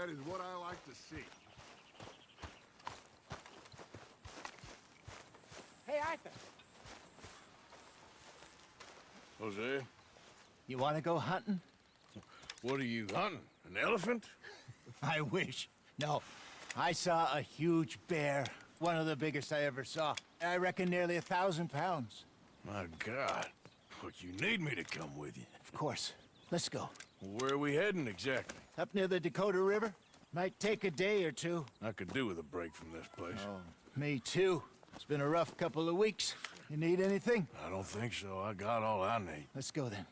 That is what I like to see. Hey, Arthur. Jose, You want to go hunting? what are you hunting? An elephant? I wish. No. I saw a huge bear. One of the biggest I ever saw. I reckon nearly 1,000 pounds. My God. But you need me to come with you. Of course. Let's go. Where are we heading exactly? Up near the Dakota River. Might take a day or two. I could do with a break from this place. Oh, me too. It's been a rough couple of weeks. You need anything? I don't think so. I got all I need. Let's go then.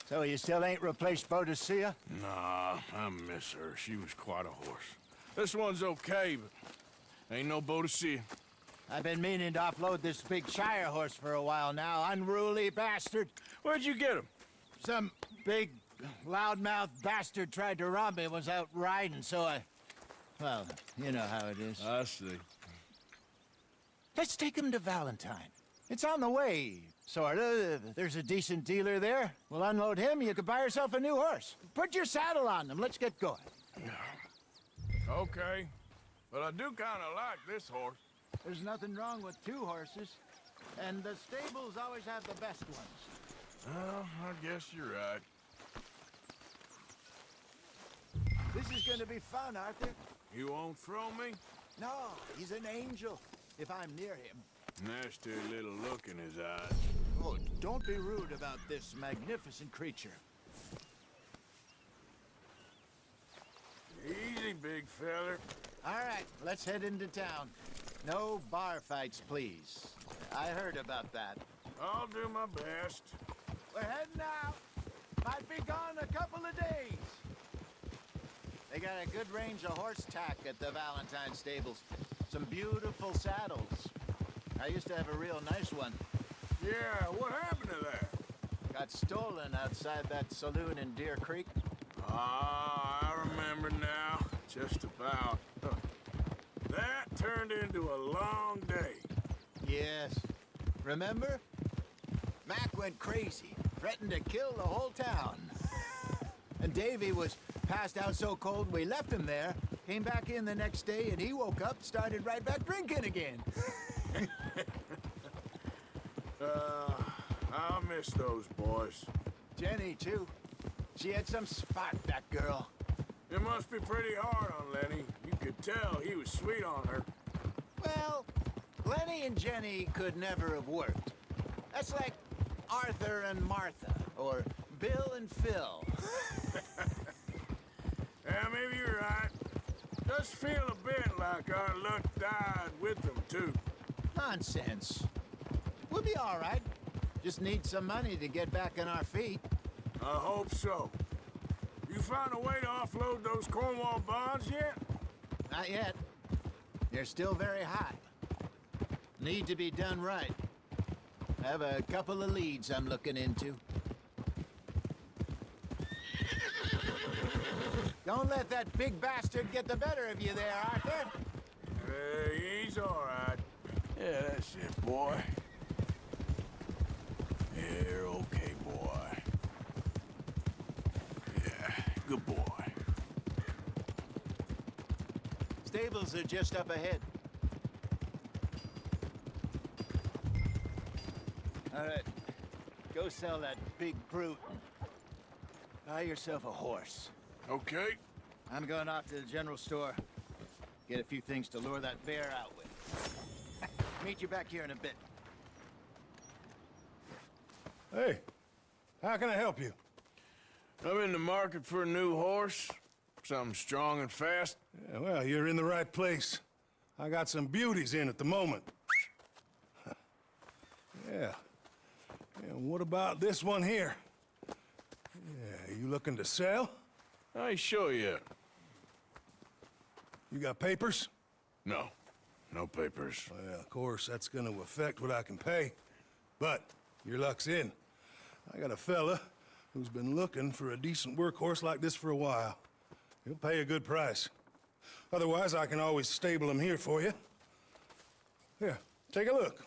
So you still ain't replaced Boadicea? Nah, I miss her. She was quite a horse. This one's okay, but ain't no Boadicea. I've been meaning to offload this big Shire horse for a while now. Unruly bastard. Where'd you get him? Some big, loudmouth bastard tried to rob me and was out riding, so I... Well, you know how it is. I see. Let's take him to Valentine. It's on the way, sorta. There's a decent dealer there. We'll unload him, you could buy yourself a new horse. Put your saddle on them, let's get going. Okay. But I do kind of like this horse. There's nothing wrong with two horses, and the stables always have the best ones. Well, I guess you're right. This is gonna be fun, Arthur. You won't throw me? No, he's an angel, if I'm near him. Nasty little look in his eyes. Oh, don't be rude about this magnificent creature. Easy, big feller. All right, let's head into town. No bar fights, please. I heard about that. I'll do my best. We're heading out. Might be gone a couple of days. They got a good range of horse tack at the Valentine stables. Some beautiful saddles. I used to have a real nice one. Yeah, what happened to that? Got stolen outside that saloon in Deer Creek. Ah, I remember now. Just about. That turned into a long day. Yes. Remember? Mac went crazy, threatened to kill the whole town. And Davy was passed out so cold we left him there, came back in the next day, and he woke up, started right back drinking again. I'll miss those boys. Jenny, too. She had some spark, that girl. It must be pretty hard on Lenny. You could tell he was sweet on her. Well, Lenny and Jenny could never have worked. That's like Arthur and Martha, or Bill and Phil. Yeah, maybe you're right. Does feel a bit like our luck died with them, too. Nonsense. We'll be all right. Just need some money to get back on our feet. I hope so. You found a way to offload those Cornwall bonds yet? Not yet. They're still very high. Need to be done right. I have a couple of leads I'm looking into. Don't let that big bastard get the better of you there, Arthur. Hey, he's all right. Yeah, that's it, boy. You're okay, boy. Yeah, good boy. Stables are just up ahead. All right, go sell that big brute and buy yourself a horse. Okay. I'm going off to the general store. Get a few things to lure that bear out with. Meet you back here in a bit. Hey, how can I help you? I'm in the market for a new horse. Something strong and fast. Yeah, well, you're in the right place. I got some beauties in at the moment. Yeah. And what about this one here? Yeah, you looking to sell? I ain't sure yet. You got papers? No. No papers. Well, of course, that's gonna affect what I can pay. But your luck's in. I got a fella who's been looking for a decent workhorse like this for a while. He'll pay a good price. Otherwise, I can always stable him here for you. Here, take a look.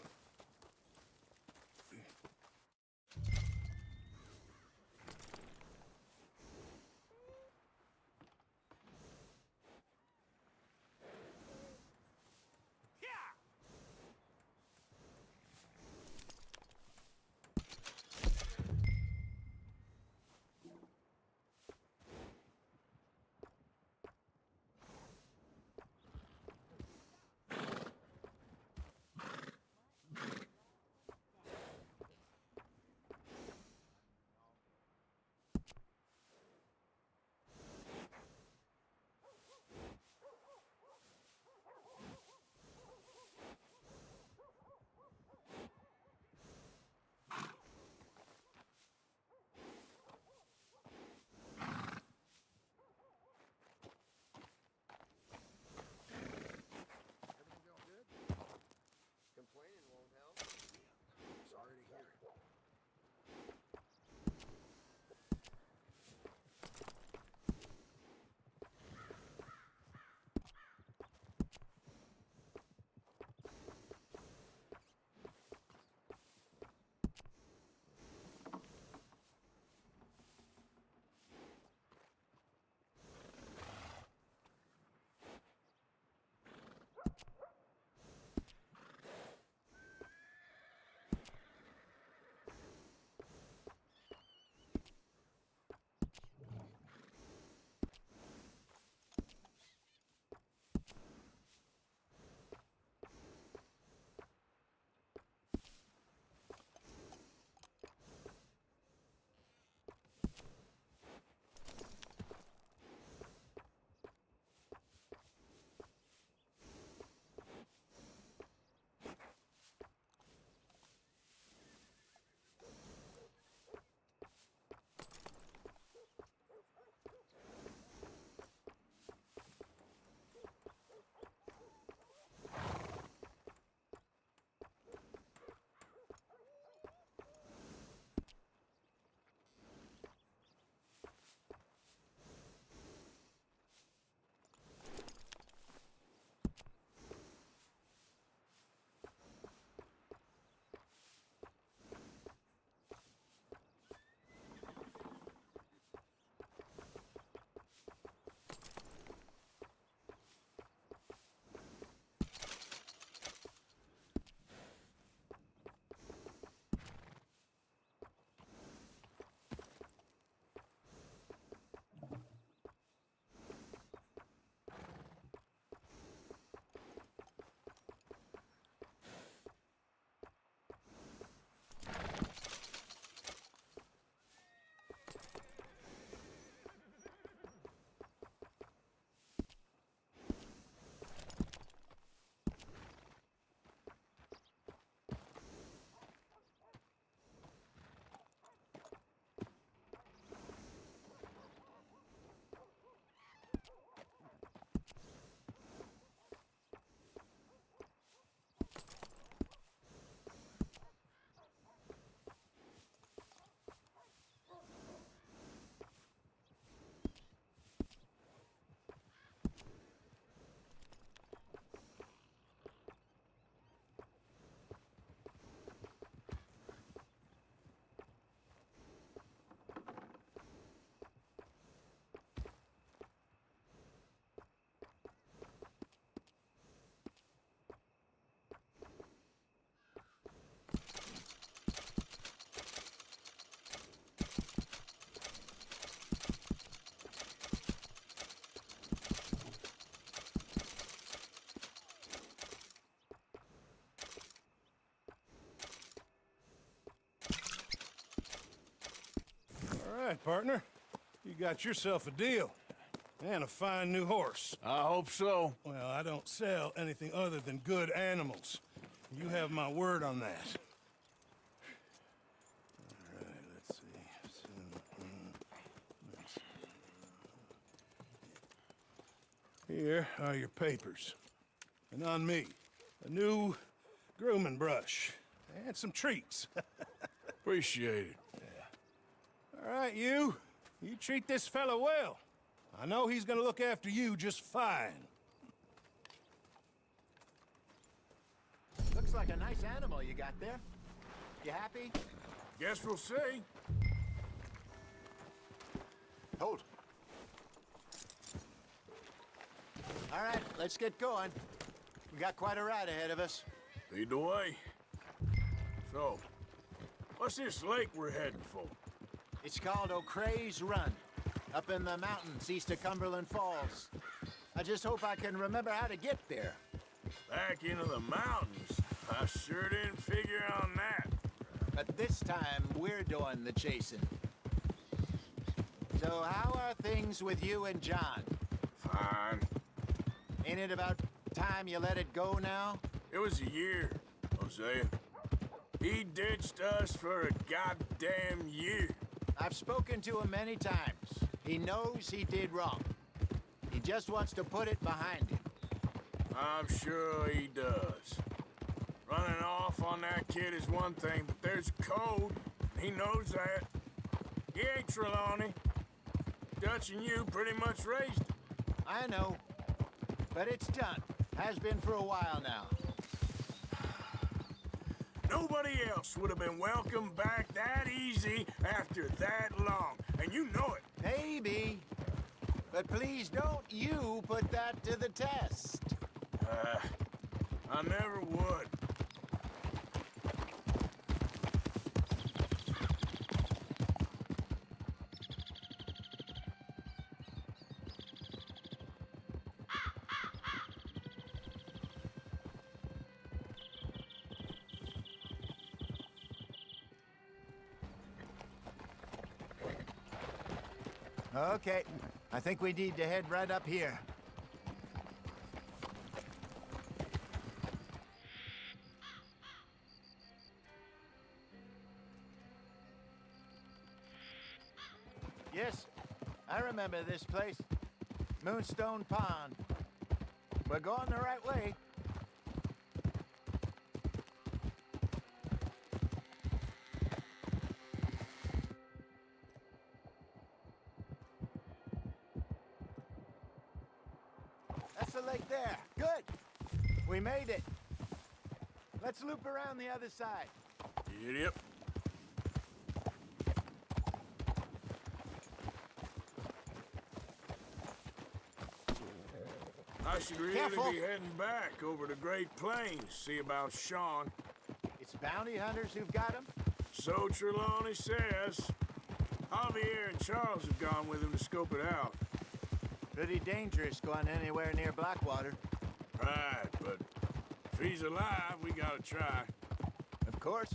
right, partner. You got yourself a deal. And a fine new horse. I hope so. Well, I don't sell anything other than good animals. You have my word on that. All right, let's see. Here are your papers. And on me, a new grooming brush. And some treats. Appreciate it. All right, you. You treat this fella well. I know he's gonna look after you just fine. Looks like a nice animal you got there. You happy? Guess we'll see. Hold. All right, let's get going. We got quite a ride ahead of us. Lead the way. So, what's this lake we're heading for? It's called O'Creagh's Run, up in the mountains east of Cumberland Falls. I just hope I can remember how to get there. Back into the mountains? I sure didn't figure on that. But this time, we're doing the chasing. So how are things with you and John? Fine. Ain't it about time you let it go now? It was a year, Hosea. He ditched us for a goddamn year. I've spoken to him many times. He knows he did wrong. He just wants to put it behind him. I'm sure he does. Running off on that kid is one thing, but there's code. He knows that. He ain't Trelawney. Dutch and you pretty much raised him. I know. But it's done. Has been for a while now. Nobody else would have been welcomed back that easy after that long. And you know it. Maybe. But please don't you put that to the test. I never would. Okay. I think we need to head right up here. Yes, I remember this place. Moonstone Pond. We're going the right way. That's the lake there. Good. We made it. Let's loop around the other side. Yep. I should really Careful. be heading back over the Great Plains, see about Sean. It's bounty hunters who've got him? So Trelawney says. Javier and Charles have gone with him to scope it out. Pretty dangerous going anywhere near Blackwater. Right, but if he's alive, we gotta try. Of course.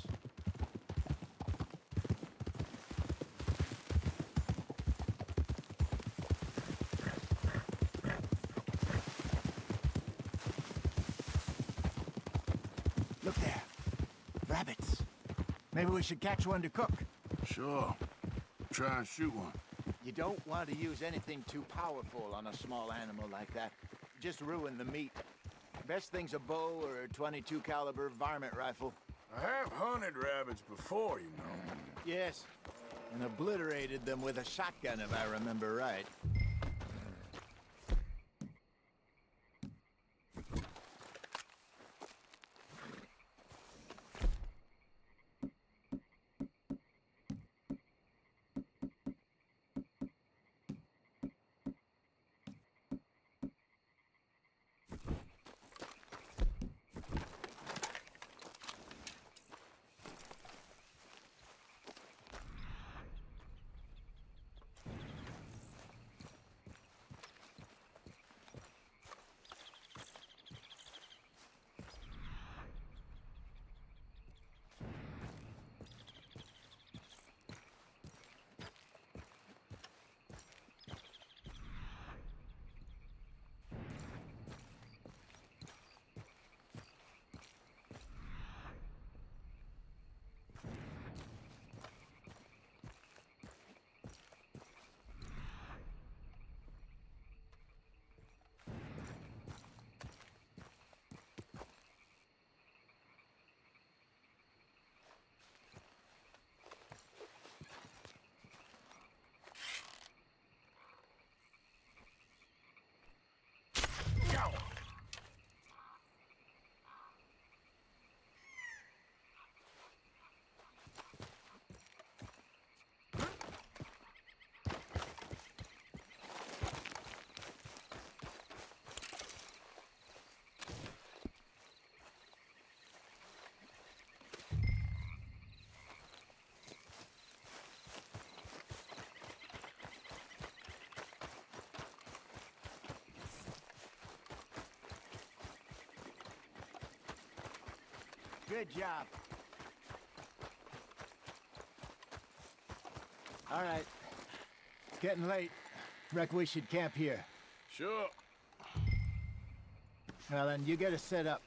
Look there. Rabbits. Maybe we should catch one to cook. Sure. Try and shoot one. You don't want to use anything too powerful on a small animal like that. Just ruin the meat. Best thing's a bow or a .22 caliber varmint rifle. I have hunted rabbits before, you know. Yes, and obliterated them with a shotgun if I remember right. Good job. All right. It's getting late. Reckon we should camp here. Sure. Well, then you get us set up.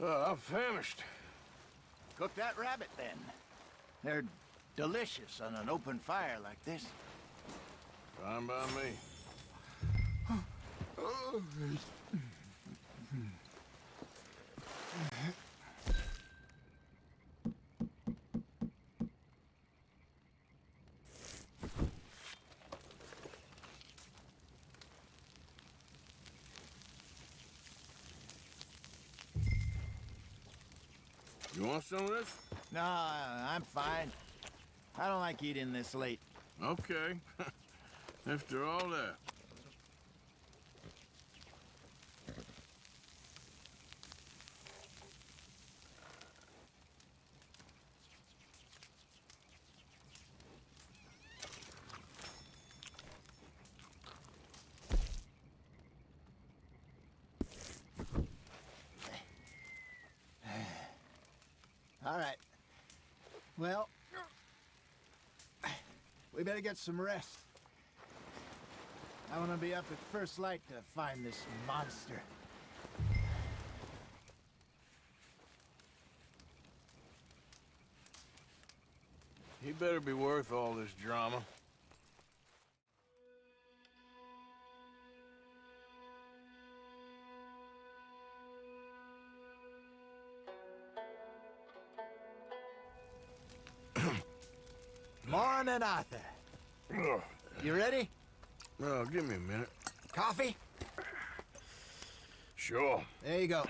I'm famished. Cook that rabbit, then. They're delicious on an open fire like this. Fine by me. You want some of this? No, I'm fine. I don't like eating this late. Okay. After all that. All right. Well, we better get some rest. I want to be up at first light to find this monster. He better be worth all this drama. Morning, Arthur. Ugh. You ready? Well, give me a minute. Coffee? Sure. There you go.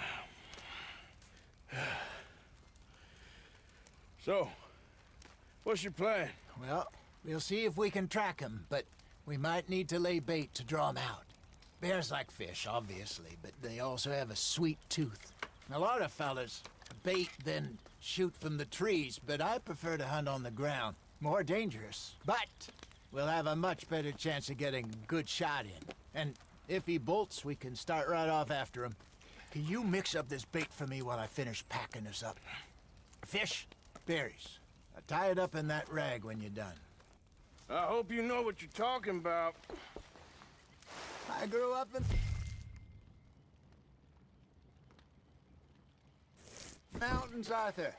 So, what's your plan? Well, we'll see if we can track him, but we might need to lay bait to draw him out. Bears like fish, obviously, but they also have a sweet tooth. A lot of fellas bait, then shoot from the trees, but I prefer to hunt on the ground. More dangerous, but we'll have a much better chance of getting a good shot in. And if he bolts, we can start right off after him. Can you mix up this bait for me while I finish packing this up? Fish, berries. Tie it up in that rag when you're done. I hope you know what you're talking about. I grew up in mountains, Arthur.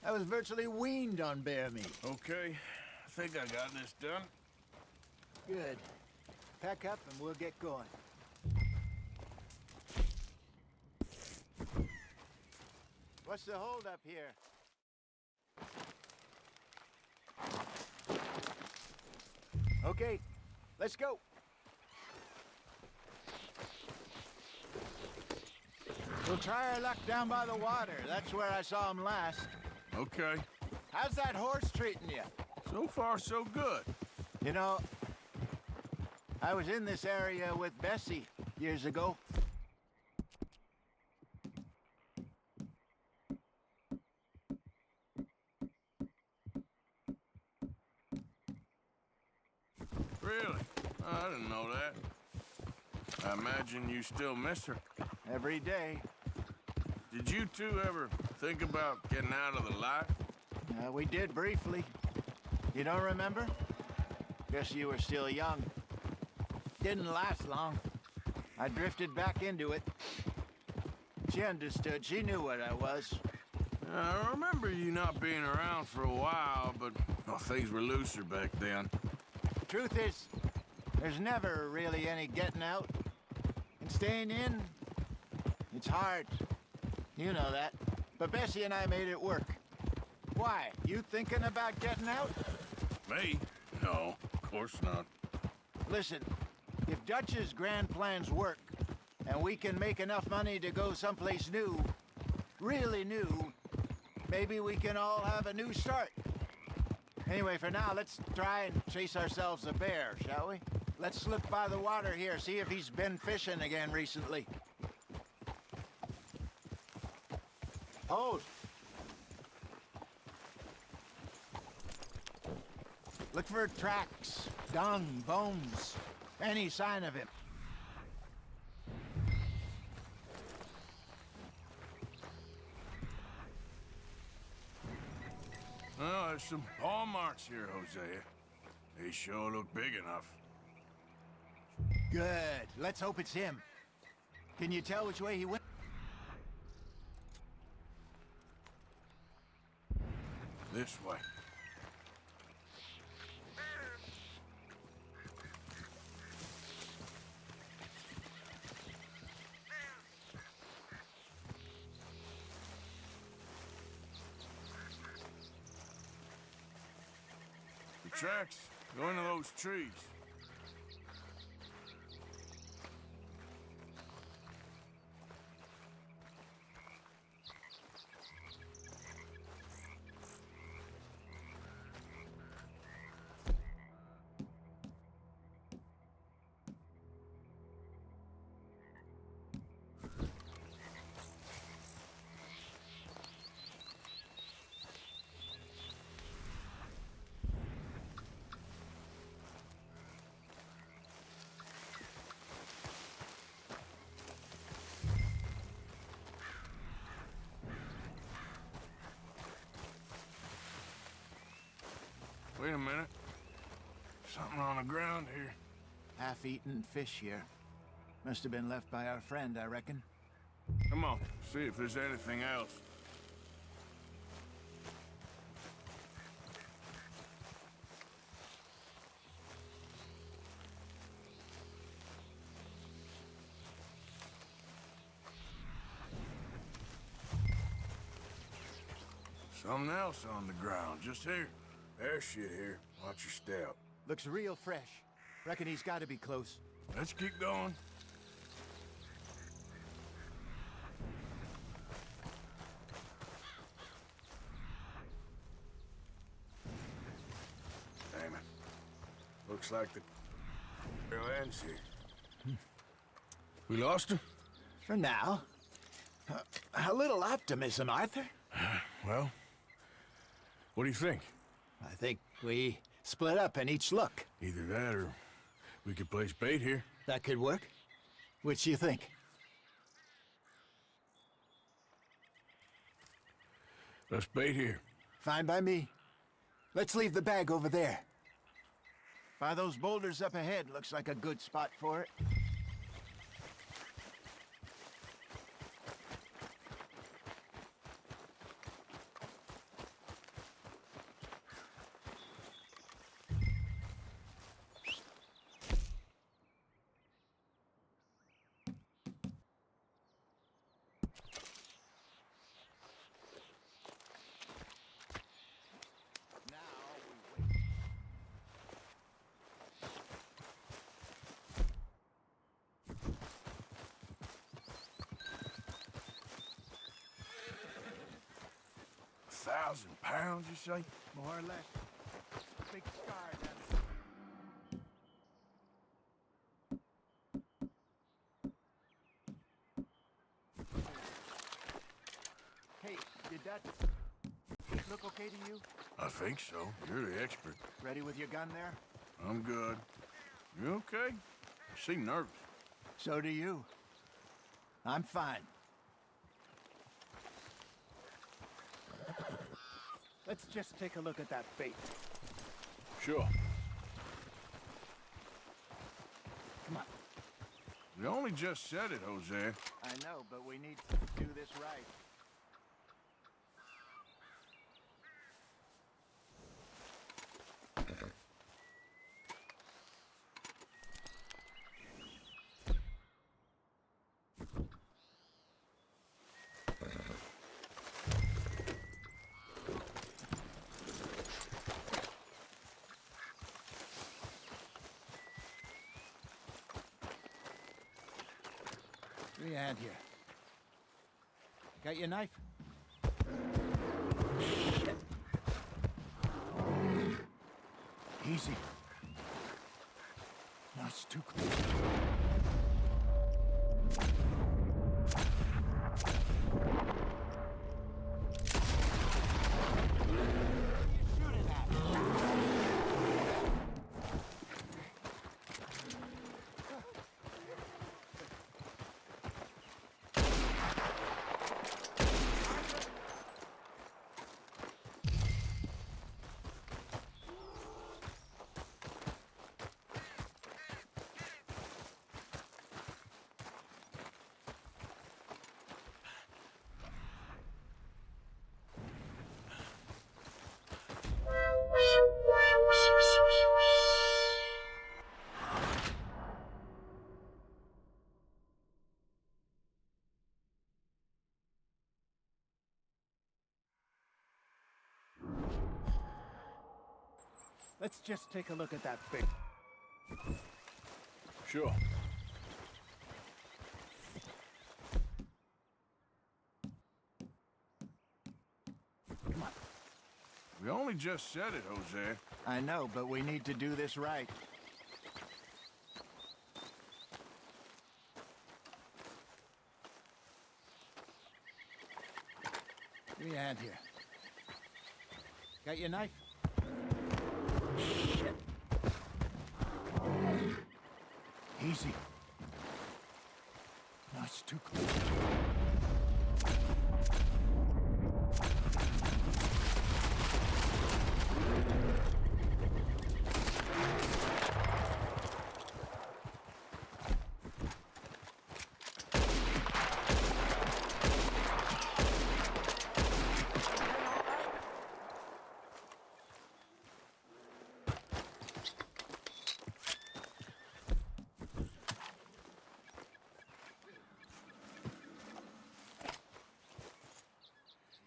I was virtually weaned on bear meat. Okay, I think I got this done. Good. Pack up and we'll get going. What's the holdup here? Okay, let's go. We'll try our luck down by the water. That's where I saw him last. Okay. How's that horse treating you? So far, so good. You know, I was in this area with Bessie years ago. Really? I didn't know that. I imagine you still miss her. Every day. Did you two ever think about getting out of the life? We did briefly. You don't remember? Guess you were still young. Didn't last long. I drifted back into it. She understood. She knew what I was. I remember you not being around for a while, but well, things were looser back then. Truth is, there's never really any getting out. And staying in, it's hard. You know that. But Bessie and I made it work. Why? You thinking about getting out? Me? No, of course not. Listen, if Dutch's grand plans work, and we can make enough money to go someplace new, really new, maybe we can all have a new start. Anyway, for now, let's try and chase ourselves a bear, shall we? Let's look by the water here, see if he's been fishing again recently. Oh! Look for tracks, dung, bones, any sign of him. Oh, there's some paw marks here, Hosea. They sure look big enough. Good. Let's hope it's him. Can you tell which way he went? This way. The tracks go into those trees. Wait a minute. Something on the ground here. Half-eaten fish here. Must have been left by our friend, I reckon. Come on, see if there's anything else. Something else on the ground, just here. There's shit here. Watch your step. Looks real fresh. Reckon he's got to be close. Let's keep going. Damn it. Looks like the trail ends here. We lost him? For now. A little optimism, Arthur. Well, what do you think? I think we split up and each look. Either that or we could place bait here. That could work. Which do you think? Let's bait here. Fine by me. Let's leave the bag over there. By those boulders up ahead, looks like a good spot for it. £1,000, you say? More or less. Big scar down there. Hey, did that look okay to you? I think so. You're the expert. Ready with your gun there? I'm good. You okay? You seem nervous. So do you. I'm fine. Let's just take a look at that bait. Sure. Come on. We only just said it, Jose. I know, but we need to do this right. What do you have here? Got your knife? Shit. Easy. No, it's too close. Let's just take a look at that big... Sure. Come on. We only just said it, Jose. I know, but we need to do this right. Give me a hand here. Got your knife? Shit. Easy. No, it's too close.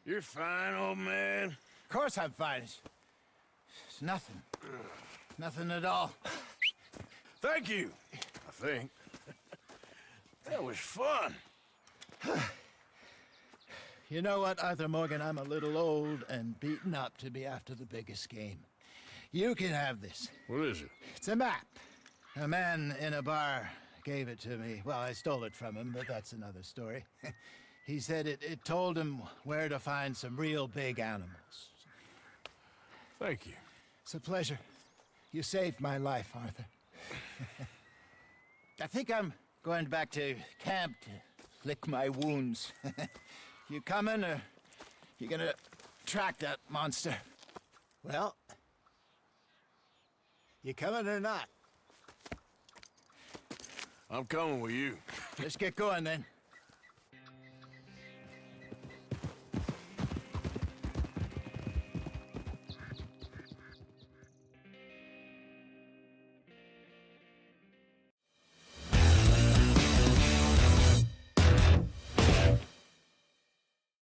You're fine, old man. Of course I'm fine. It's nothing. Nothing at all. Thank you, I think. That was fun. You know what, Arthur Morgan? I'm a little old and beaten up to be after the biggest game. You can have this. What is it? It's a map. A man in a bar gave it to me. Well, I stole it from him, but that's another story. He said it told him where to find some real big animals. Thank you. It's a pleasure. You saved my life, Arthur. I think I'm going back to camp to lick my wounds. You coming, or you gonna track that monster? Well, you coming or not? I'm coming with you. Let's get going then.